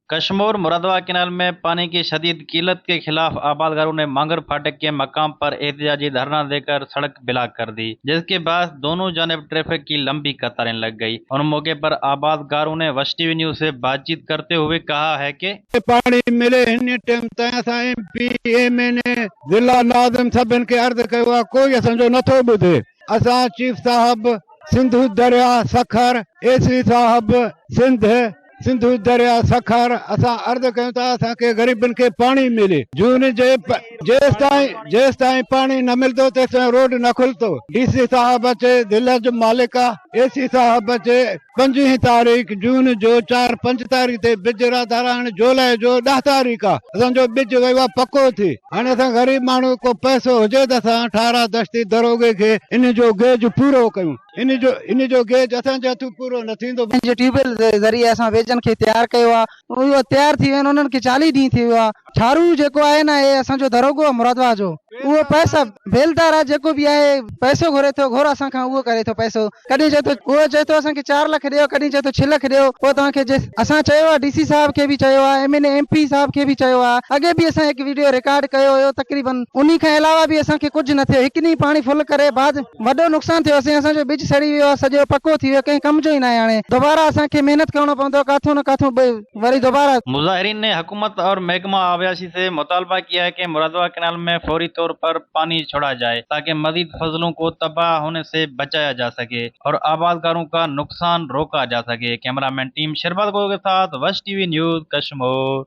Kashmir Moradabad canal में पानी की शदीद किल्लत के खिलाफ आबादगारों ने मांगर फाटक के मकाम पर एहतजाजी धरना देकर सड़क ब्लॉक कर दी, जिसके बाद दोनों जानिब ट्रैफिक की लंबी कतारें लग गई। उन मौके पर आबादगारों ने वश टीवी न्यूज से बातचीत करते हुए कहा है कि पानी मिले हिन टाइम तां एमपी एमएनए जिला नाज़िम सभिनि खे अर्ज़ कयो आहे, कोई असांजो नथो ॿुधे। असां चीफ साहब सिंधु दरिया सखर एसी साहब सिंधु दरिया सखर असां अर्ज़ कयूं था असांखे ग़रीबनि खे पाणी मिले। जून जे जेसि ताईं पाणी न मिलंदो तेसिताईं रोड न खुलंदो। डीसी साहब अचे, दिल जो मालिक आहे। एसी साहब अचे 25 तारीख़ जून जो 4-5 तारीख़ ते बिज राधारा हाणे जुलाई जो 10 तारीख़ आहे। असांजो बिज वियो आहे पको थी। हाणे असां ग़रीब माण्हू को पैसो हुजे त असां 18 दस्ती दरोगे खे इन जो गेज पूरो कयूं। इन जो गेज असांजे हथूं पूरो न थींदो। ट्यूबवेल जे ज़रिए असां वेझनि खे तयारु कयो आहे, उहो तयारु थी विया आहिनि। उन्हनि खे 40 ॾींहं थी वियो आहे। छारू जेको आहे न हे असांजो दरोगो आहे मुरादाबाद जो, उहो पैसा बेलदार आहे जेको बि आहे पैसो घुरे थो, घोर असां खां उहो करे थो पैसो। कॾहिं चए थो उहो चए थो असांखे 4 लख ॾियो, कॾहिं चए थो 6 लख ॾियो। पोइ तव्हांखे असां चयो आहे डीसी साहब खे बि चयो आहे, एमएनए एमपी साहब खे बि चयो आहे। अॻे बि असां हिकु वीडियो रिकॉर्ड कयो हुयो तक़रीबन। उन खां अलावा बि असांखे कुझु न थियो। हिकु ॾींहुं पाणी फुल करे बाद वॾो नुक़सानु थियो। असांजो बिज सड़ी वियो आहे, सॼो पको थी वियो, कंहिं कम जो ई न आहे। हाणे दोबारा असांखे महिनत करणो पवंदो, काथों न काथों वरी दोबारा। मुजाहिरीन ने हुकूमत और महकमा आवासी से मुतालबा किया है कि मुरादाबाद कैनाल में फौरी तौर पर पानी छोड़ा जाए ताकि मजीद फसलों को तबाह होने से बचाया जा सके और आबादगारों का नुकसान रोका जा सके। कैमरामैन टीम शरबत के साथ वश टीवी न्यूज कश्मीर।